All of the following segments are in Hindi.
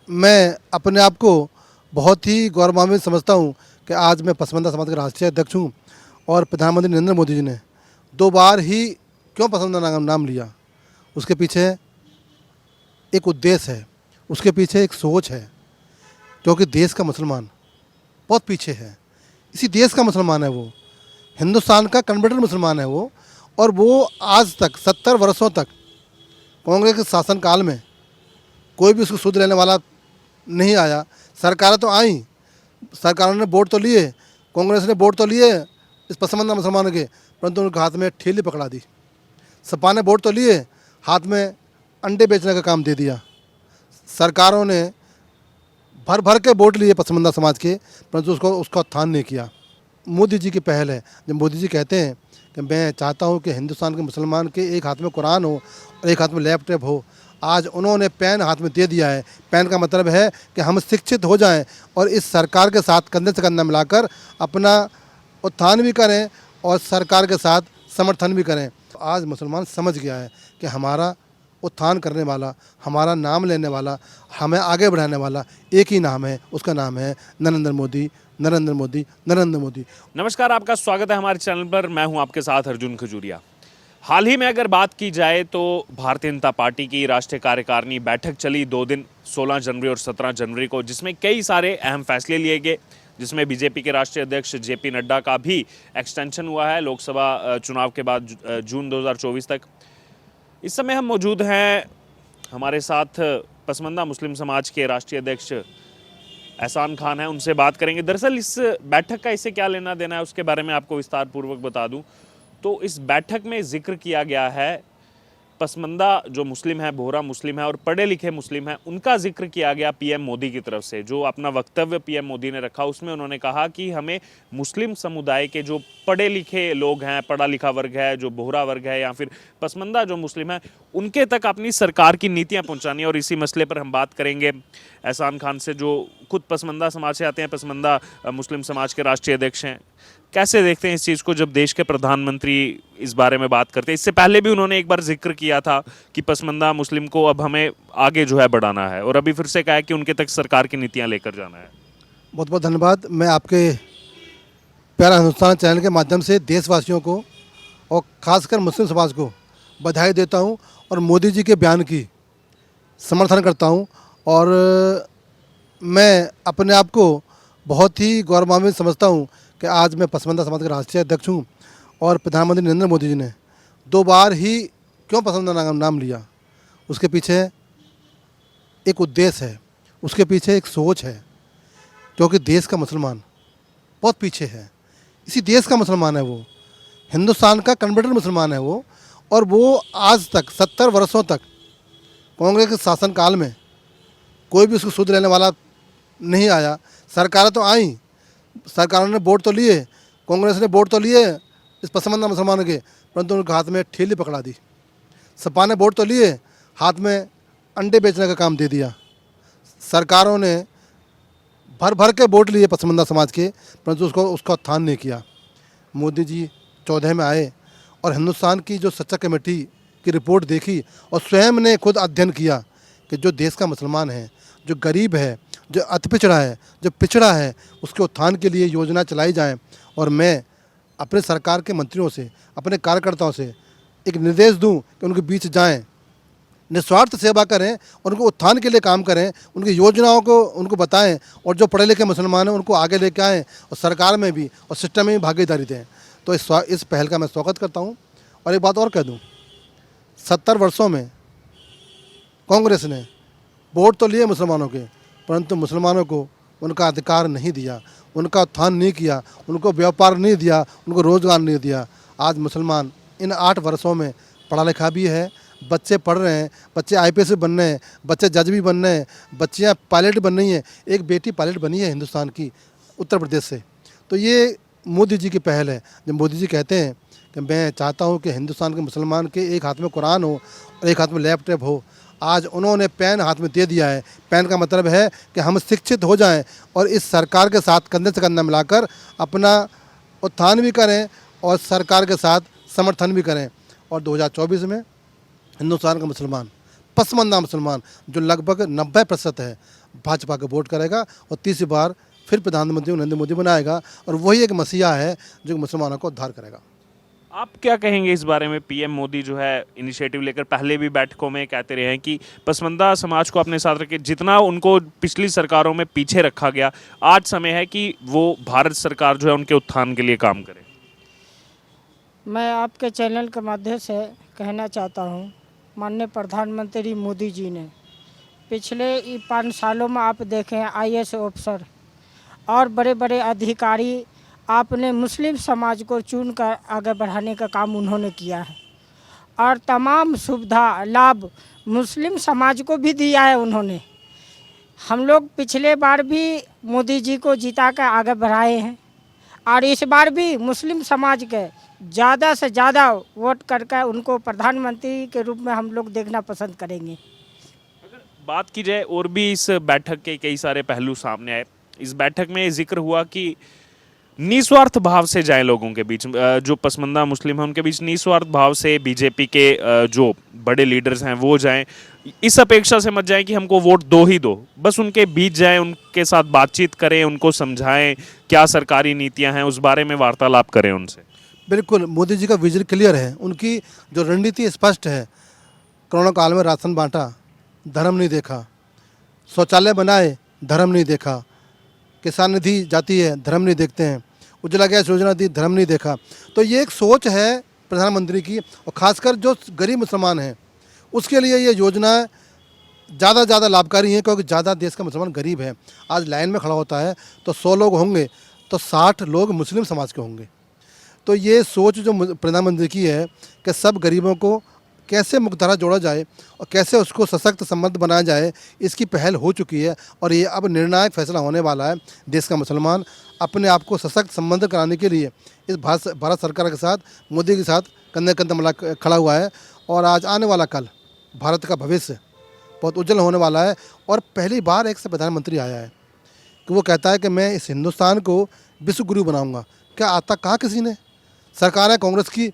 मैं अपने आप को बहुत ही गौरवान्वित समझता हूँ कि आज मैं पसमानदा समाज का राष्ट्रीय अध्यक्ष हूँ और प्रधानमंत्री नरेंद्र मोदी जी ने 2 बार ही क्यों पसमानदा नाम लिया, उसके पीछे एक उद्देश्य है, उसके पीछे एक सोच है। क्योंकि देश का मुसलमान बहुत पीछे है, इसी देश का मुसलमान है वो, हिंदुस्तान का कन्वर्टेड मुसलमान है वो। और वो आज तक 70 वर्षों तक कांग्रेस के शासनकाल में कोई भी उसको सुध लेने वाला नहीं आया। सरकारें तो आई, सरकारों ने वोट तो लिए, कांग्रेस ने वोट तो लिए इस पसमानदा मुसलमानों के, परंतु उनके हाथ में ठेली पकड़ा दी। सपा ने वोट तो लिए, हाथ में अंडे बेचने का काम दे दिया। सरकारों ने भर भर के वोट लिए पसमानदा समाज के, परंतु उसका उत्थान नहीं किया। मोदी जी की पहल है। जब मोदी जी कहते हैं कि मैं चाहता हूं कि हिंदुस्तान के मुसलमान के एक हाथ में कुरान हो और एक हाथ में लैपटॉप हो, आज उन्होंने पेन हाथ में दे दिया है। पेन का मतलब है कि हम शिक्षित हो जाएं और इस सरकार के साथ कंधे से कंधा मिलाकर अपना उत्थान भी करें और सरकार के साथ समर्थन भी करें। आज मुसलमान समझ गया है कि हमारा उत्थान करने वाला, हमारा नाम लेने वाला, हमें आगे बढ़ाने वाला एक ही नाम है, उसका नाम है नरेंद्र मोदी, नरेंद्र मोदी, नरेंद्र मोदी। नमस्कार, आपका स्वागत है हमारे चैनल पर। मैं हूं आपके साथ अर्जुन खजूरिया। हाल ही में अगर बात की जाए तो भारतीय जनता पार्टी की राष्ट्रीय कार्यकारिणी बैठक चली 2 दिन, 16 जनवरी और 17 जनवरी को, जिसमें कई सारे अहम फैसले लिए गए, जिसमें बीजेपी के राष्ट्रीय अध्यक्ष जेपी नड्डा का भी एक्सटेंशन हुआ है लोकसभा चुनाव के बाद जून 2024 तक। इस समय हम मौजूद हैं, हमारे साथ पसमानदा मुस्लिम समाज के राष्ट्रीय अध्यक्ष एहसान खान है, उनसे बात करेंगे। दरअसल इस बैठक का इससे क्या लेना देना है उसके बारे में आपको विस्तार पूर्वक बता दूं तो इस बैठक में जिक्र किया गया है पसमानदा जो मुस्लिम है, बोहरा मुस्लिम है और पढ़े लिखे मुस्लिम हैं, उनका जिक्र किया गया पीएम मोदी की तरफ से। जो अपना वक्तव्य पीएम मोदी ने रखा उसमें उन्होंने कहा कि हमें मुस्लिम समुदाय के जो पढ़े लिखे लोग हैं, पढ़ा लिखा वर्ग है, जो बोहरा वर्ग है या फिर पसमानदा जो मुस्लिम है, उनके तक अपनी सरकार की नीतियां पहुंचानी है। और इसी मसले पर हम बात करेंगे एहसान खान से, जो खुद पसमानदा समाज से आते हैं, पसमानदा मुस्लिम समाज के राष्ट्रीय अध्यक्ष हैं। कैसे देखते हैं इस चीज़ को जब देश के प्रधानमंत्री इस बारे में बात करते हैं? इससे पहले भी उन्होंने एक बार जिक्र किया था कि पसमानदा मुस्लिम को अब हमें आगे जो है बढ़ाना है, और अभी फिर से कहा है कि उनके तक सरकार की नीतियां लेकर जाना है। बहुत बहुत धन्यवाद। मैं आपके प्यारा हिंदुस्तान चैनल के माध्यम से देशवासियों को और ख़ासकर मुस्लिम समाज को बधाई देता हूं और मोदी जी के बयान की समर्थन करता हूं। और मैं अपने आप को बहुत ही गौरवान्वित समझता हूं कि आज मैं पसमानदा समाज का राष्ट्रीय अध्यक्ष हूं और प्रधानमंत्री नरेंद्र मोदी जी ने 2 बार ही क्यों पसमानदा नाम लिया, उसके पीछे एक उद्देश्य है, उसके पीछे एक सोच है। क्योंकि देश का मुसलमान बहुत पीछे है, इसी देश का मुसलमान है वो, हिंदुस्तान का कन्वर्टेड मुसलमान है वो। और वो आज तक 70 वर्षों तक कांग्रेस के शासनकाल में कोई भी उसको सुध लेने वाला नहीं आया। सरकारें तो आई, सरकारों ने वोट तो लिए, कांग्रेस ने वोट तो लिए इस पसमानदा मुसलमानों के, परंतु उनके हाथ में ठेली पकड़ा दी। सपा ने वोट तो लिए, हाथ में अंडे बेचने का काम दे दिया। सरकारों ने भर भर के वोट लिए पसमानदा समाज के, परंतु उसका उत्थान नहीं किया। मोदी जी 14 में आए और हिंदुस्तान की जो सच्चा कमेटी की रिपोर्ट देखी और स्वयं ने खुद अध्ययन किया कि जो देश का मुसलमान है, जो गरीब है, जो अति पिछड़ा है, जो पिछड़ा है, उसके उत्थान के लिए योजना चलाई जाए। और मैं अपने सरकार के मंत्रियों से, अपने कार्यकर्ताओं से एक निर्देश दूं कि उनके बीच जाएं, निस्वार्थ सेवा करें, उनको उत्थान के लिए काम करें, उनकी योजनाओं को उनको बताएं और जो पढ़े लिखे मुसलमान हैं उनको आगे लेके आएँ और सरकार में भी और सिस्टम में भी भागीदारी दें। तो इस पहल का मैं स्वागत करता हूँ। और एक बात और कह दूँ, 70 वर्षों में कांग्रेस ने वोट तो लिए मुसलमानों के, परंतु मुसलमानों को उनका अधिकार नहीं दिया, उनका उत्थान नहीं किया, उनको व्यापार नहीं दिया, उनको रोज़गार नहीं दिया। आज मुसलमान इन 8 वर्षों में पढ़ा लिखा भी है, बच्चे पढ़ रहे हैं, बच्चे IPS बन रहे हैं, बच्चे जज भी बन रहे हैं, बच्चियाँ पायलट बन रही हैं। एक बेटी पायलट बनी है हिंदुस्तान की, उत्तर प्रदेश से। तो ये मोदी जी की पहल है। जब मोदी जी कहते हैं कि मैं चाहता हूँ कि हिंदुस्तान के मुसलमान के एक हाथ में कुरान हो और एक हाथ में लैपटॉप हो, आज उन्होंने पेन हाथ में दे दिया है। पेन का मतलब है कि हम शिक्षित हो जाएं और इस सरकार के साथ कंधे से कंधा मिलाकर अपना उत्थान भी करें और सरकार के साथ समर्थन भी करें। और 2024 में हिंदुस्तान का मुसलमान, पसमानदा मुसलमान, जो लगभग 90% है, भाजपा को वोट करेगा और तीसरी बार फिर प्रधानमंत्री नरेंद्र मोदी बनाएगा और वही एक मसीहा है जो मुसलमानों को उद्धार करेगा। आप क्या कहेंगे इस बारे में? पीएम मोदी जो है इनिशिएटिव लेकर पहले भी बैठकों में कहते रहे हैं कि पसमानदा समाज को अपने साथ रखे, जितना उनको पिछली सरकारों में पीछे रखा गया, आज समय है कि वो भारत सरकार जो है उनके उत्थान के लिए काम करे। मैं आपके चैनल के माध्यम से कहना चाहता हूँ, माननीय प्रधानमंत्री मोदी जी ने पिछले 5 सालों में आप देखें आईएएस ऑफिसर और बड़े बड़े अधिकारी आपने मुस्लिम समाज को चुनकर आगे बढ़ाने का काम उन्होंने किया है और तमाम सुविधा लाभ मुस्लिम समाज को भी दिया है उन्होंने। हम लोग पिछले बार भी मोदी जी को जिता कर आगे बढ़ाए हैं और इस बार भी मुस्लिम समाज के ज़्यादा से ज़्यादा वोट करके उनको प्रधानमंत्री के रूप में हम लोग देखना पसंद करेंगे। अगर बात की जाए और भी इस बैठक के कई सारे पहलू सामने आए। इस बैठक में जिक्र हुआ कि निस्वार्थ भाव से जाएं लोगों के बीच, जो पसमानदा मुस्लिम हैं उनके बीच निस्वार्थ भाव से बीजेपी के जो बड़े लीडर्स हैं वो जाएं, इस अपेक्षा से मत जाएं कि हमको वोट दो ही दो, बस उनके बीच जाएं, उनके साथ बातचीत करें, उनको समझाएं क्या सरकारी नीतियां हैं, उस बारे में वार्तालाप करें उनसे। बिल्कुल, मोदी जी का विजन क्लियर है, उनकी जो रणनीति स्पष्ट है। कोरोना काल में राशन बांटा, धर्म नहीं देखा, शौचालय बनाए, धर्म नहीं देखा, किसान निधि जाती है, धर्म नहीं देखते हैं, उज्ज्वला गैस योजना दी, धर्म नहीं देखा। तो ये एक सोच है प्रधानमंत्री की, और ख़ासकर जो गरीब मुसलमान हैं उसके लिए ये योजनाएं ज़्यादा लाभकारी हैं, क्योंकि ज़्यादा देश का मुसलमान गरीब है। आज लाइन में खड़ा होता है तो 100 लोग होंगे तो 60 लोग मुस्लिम समाज के होंगे। तो ये सोच जो प्रधानमंत्री की है कि सब गरीबों को कैसे मुख्यधारा जोड़ा जाए और कैसे उसको सशक्त समृद्ध बनाया जाए, इसकी पहल हो चुकी है और ये अब निर्णायक फैसला होने वाला है। देश का मुसलमान अपने आप को सशक्त संबंध कराने के लिए इस भारत सरकार के साथ, मोदी के साथ कंधे कंधे मिला खड़ा हुआ है। और आज आने वाला कल भारत का भविष्य बहुत उज्जवल होने वाला है। और पहली बार एक से प्रधानमंत्री आया है कि वो कहता है कि मैं इस हिंदुस्तान को विश्व गुरु बनाऊंगा। क्या आज तक कहा किसी ने? सरकारें कांग्रेस की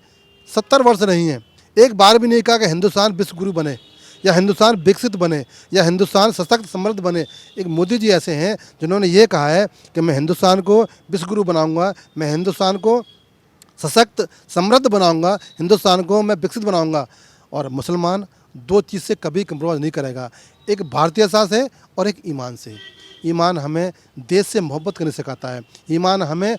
70 वर्ष रही हैं, एक बार भी नहीं कहा कि हिंदुस्तान विश्व गुरु बने या हिंदुस्तान विकसित बने या हिंदुस्तान सशक्त समृद्ध बने। एक मोदी जी ऐसे हैं जिन्होंने ये कहा है कि मैं हिंदुस्तान को विश्व गुरु बनाऊंगा, मैं हिंदुस्तान को सशक्त समृद्ध बनाऊंगा, हिंदुस्तान को मैं विकसित बनाऊंगा। और मुसलमान दो चीज़ से कभी कंप्रोमाइज़ नहीं करेगा, एक भारतीयता से और एक ईमान से। ईमान हमें देश से मोहब्बत करने सिखाता है, ईमान हमें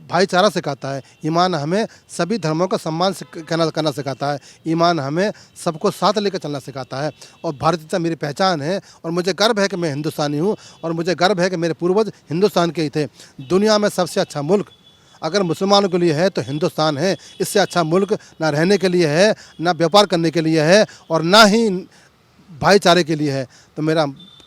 भाईचारा सिखाता है, ईमान हमें सभी धर्मों का सम्मान करना सिखाता है, ईमान हमें सबको साथ लेकर चलना सिखाता है। और भारतीयता मेरी पहचान है और मुझे गर्व है कि मैं हिंदुस्तानी हूँ और मुझे गर्व है कि मेरे पूर्वज हिंदुस्तान के ही थे। दुनिया में सबसे अच्छा मुल्क अगर मुसलमानों के लिए है तो हिंदुस्तान है। इससे अच्छा मुल्क ना रहने के लिए है, ना व्यापार करने के लिए है और ना ही भाईचारे के लिए है। तो मेरा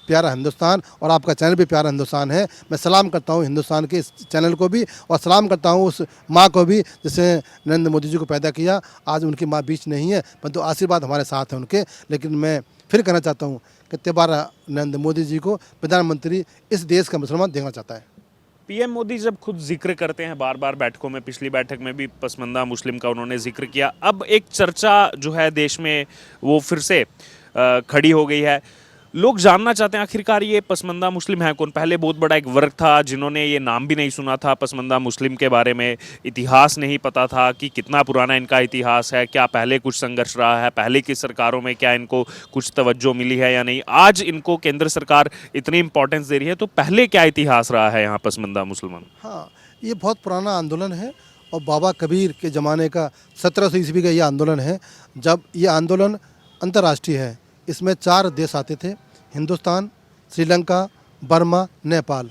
प्यारा हिंदुस्तान और आपका चैनल भी प्यारा हिंदुस्तान है। मैं सलाम करता हूँ हिंदुस्तान के इस चैनल को भी और सलाम करता हूँ उस माँ को भी जिसने नरेंद्र मोदी जी को पैदा किया। आज उनकी माँ बीच नहीं है परंतु आशीर्वाद हमारे साथ है उनके। लेकिन मैं फिर कहना चाहता हूँ कि तिबारा नरेंद्र मोदी जी को प्रधानमंत्री इस देश का मुसलमान देखना चाहता है। पीएम मोदी जब खुद जिक्र करते हैं बार बार बैठकों में, पिछली बैठक में भी पसमानदा मुस्लिम का उन्होंने जिक्र किया, अब एक चर्चा जो है देश में वो फिर से खड़ी हो गई है। लोग जानना चाहते हैं आखिरकार ये पसमानदा मुस्लिम है कौन। पहले बहुत बड़ा एक वर्ग था जिन्होंने ये नाम भी नहीं सुना था पसमानदा मुस्लिम के बारे में, इतिहास नहीं पता था कि कितना पुराना इनका इतिहास है, क्या पहले कुछ संघर्ष रहा है, पहले की सरकारों में क्या इनको कुछ तवज्जो मिली है या नहीं। आज इनको केंद्र सरकार इतनी इंपॉर्टेंस दे रही है, तो पहले क्या इतिहास रहा है यहाँ पसमानदा मुसलमान? हाँ, ये बहुत पुराना आंदोलन है और बाबा कबीर के ज़माने का 1700 ईस्वी का ये आंदोलन है। जब ये आंदोलन अंतर्राष्ट्रीय है, इसमें 4 देश आते थे, हिंदुस्तान, श्रीलंका, बर्मा, नेपाल।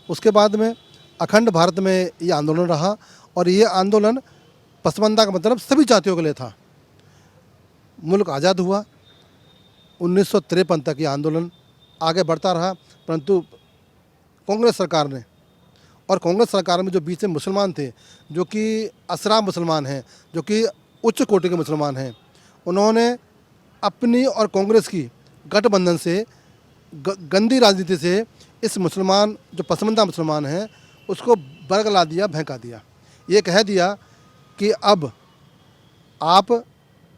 उसके बाद में अखंड भारत में ये आंदोलन रहा और ये आंदोलन पसमानदा का मतलब सभी जातियों के लिए था। मुल्क आज़ाद हुआ, 1953 तक ये आंदोलन आगे बढ़ता रहा, परंतु कांग्रेस सरकार ने और कांग्रेस सरकार में जो बीच में मुसलमान थे जो कि असरा मुसलमान हैं, जो कि उच्च कोटि के मुसलमान हैं, उन्होंने अपनी और कांग्रेस की गठबंधन से गंदी राजनीति से इस मुसलमान जो पसमानदा मुसलमान हैं उसको बरगला दिया, भड़का दिया। ये कह दिया कि अब आप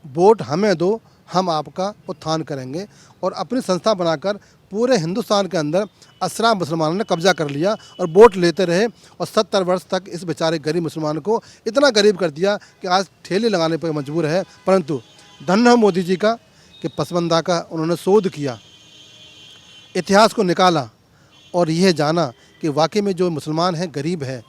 वोट हमें दो, हम आपका उत्थान करेंगे। और अपनी संस्था बनाकर पूरे हिंदुस्तान के अंदर असरा मुसलमानों ने कब्जा कर लिया और वोट लेते रहे और 70 वर्ष तक इस बेचारे गरीब मुसलमान को इतना गरीब कर दिया कि आज ठेले लगाने पर मजबूर है। परंतु धन्य हो मोदी जी का कि पसमानदा का उन्होंने शोध किया, इतिहास को निकाला और यह जाना कि वाकई में जो मुसलमान है गरीब है,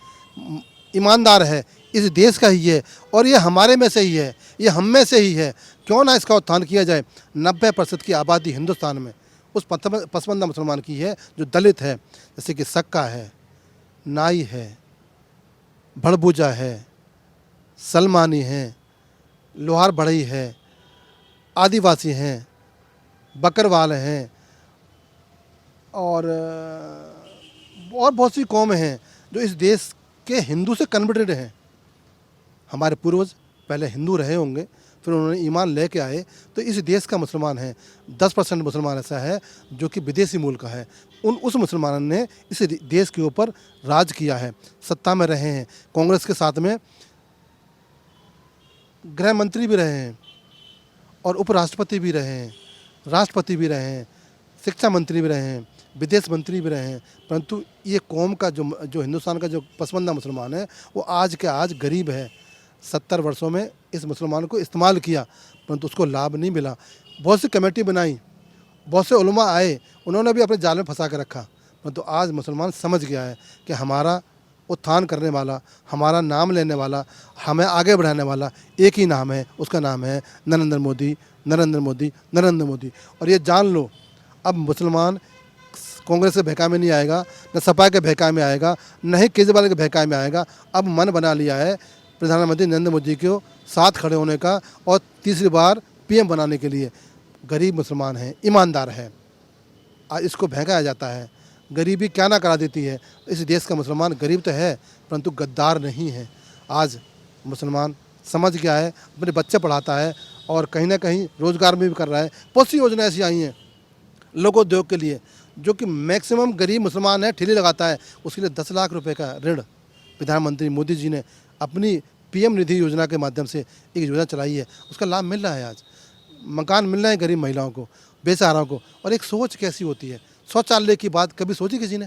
ईमानदार है, इस देश का ही है और ये हमारे में से ही है, ये हम में से ही है। क्यों ना इसका उत्थान किया जाए। 90% की आबादी हिंदुस्तान में उस पसमानदा मुसलमान की है जो दलित है, जैसे कि सक्का है, नाई है, भड़बूजा है, सलमानी है, लोहार बढ़ई है, आदिवासी हैं, बकरवाल हैं और बहुत सी कौमें हैं जो इस देश के हिंदू से कन्वर्टेड हैं। हमारे पूर्वज पहले हिंदू रहे होंगे, फिर उन्होंने ईमान लेके आए, तो इस देश का मुसलमान है। 10% मुसलमान ऐसा है जो कि विदेशी मूल का है। उस मुसलमानों ने इस देश के ऊपर राज किया है, सत्ता में रहे हैं, कांग्रेस के साथ में गृह मंत्री भी रहे हैं और उपराष्ट्रपति भी रहे हैं, राष्ट्रपति भी रहे हैं, शिक्षा मंत्री भी रहे हैं, विदेश मंत्री भी रहे हैं। परंतु ये कौम का जो हिंदुस्तान का जो पसमानदा मुसलमान है वो आज के आज गरीब है। 70 वर्षों में इस मुसलमान को इस्तेमाल किया परंतु उसको लाभ नहीं मिला। बहुत सी कमेटी बनाई, बहुत से उलमा आए, उन्होंने भी अपने जाल में फंसा के रखा। परंतु आज मुसलमान समझ गया है कि हमारा उत्थान करने वाला, हमारा नाम लेने वाला, हमें आगे बढ़ाने वाला एक ही नाम है, उसका नाम है नरेंद्र मोदी, नरेंद्र मोदी, नरेंद्र मोदी। और ये जान लो, अब मुसलमान कांग्रेस के बहकावे में नहीं आएगा, न सपा के बहकावे में आएगा, न ही केजरीवाल के बहकावे में आएगा। अब मन बना लिया है प्रधानमंत्री नरेंद्र मोदी को साथ खड़े होने का और तीसरी बार पीएम बनाने के लिए। गरीब मुसलमान है, ईमानदार है, आज इसको बहकाया जाता है। गरीबी क्या ना करा देती है। इस देश का मुसलमान गरीब तो है परंतु गद्दार नहीं है। आज मुसलमान समझ गया है, अपने बच्चे पढ़ाता है और कहीं ना कहीं रोज़गार में भी कर रहा है। बहुत सी योजनाएं ऐसी आई हैं लोकोद्योग के लिए, जो कि मैक्सिमम गरीब मुसलमान है ठेली लगाता है, उसके लिए 10 लाख रुपए का ऋण प्रधानमंत्री मोदी जी ने अपनी पीएम निधि योजना के माध्यम से एक योजना चलाई है, उसका लाभ मिल रहा है। आज मकान मिल रहे हैं गरीब महिलाओं को, बेसहाराओं को। और एक सोच कैसी होती है, शौचालय की बात कभी सोची किसी ने?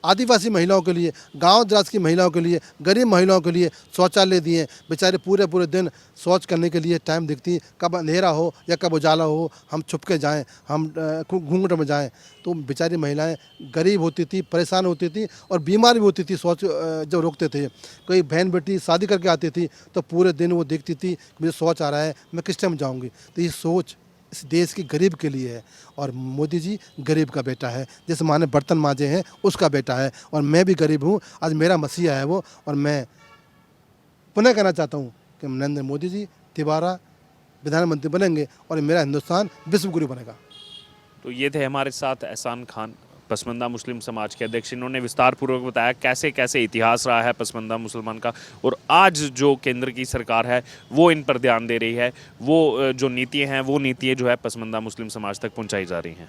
आदिवासी महिलाओं के लिए, गांव दराज की महिलाओं के लिए, गरीब महिलाओं के लिए शौचालय दिए। बेचारे पूरे पूरे दिन शौच करने के लिए टाइम देखती, कब अंधेरा हो या कब उजाला हो, हम छुप के जाएँ, हम घूंघट में जाएँ। तो बेचारी महिलाएं गरीब होती थी, परेशान होती थी और बीमार भी होती थी। शौच जब रोकते थे, कोई बहन बेटी शादी करके आती थी तो पूरे दिन वो देखती थी मुझे शौच आ रहा है, मैं किस टाइम जाऊँगी। तो ये सोच इस देश की गरीब के लिए है और मोदी जी गरीब का बेटा है। जिस माँ ने बर्तन मांजे हैं उसका बेटा है और मैं भी गरीब हूँ। आज मेरा मसीहा है वो, और मैं पुनः कहना चाहता हूँ कि नरेंद्र मोदी जी दोबारा प्रधानमंत्री बनेंगे और मेरा हिंदुस्तान विश्वगुरु बनेगा। तो ये थे हमारे साथ एहसान खान, पसमानदा मुस्लिम समाज के अध्यक्ष। इन्होंने विस्तार पूर्वक बताया कैसे कैसे इतिहास रहा है पसमानदा मुसलमान का और आज जो केंद्र की सरकार है वो इन पर ध्यान दे रही है। वो जो नीतियाँ हैं वो नीतियाँ जो है पसमानदा मुस्लिम समाज तक पहुंचाई जा रही हैं।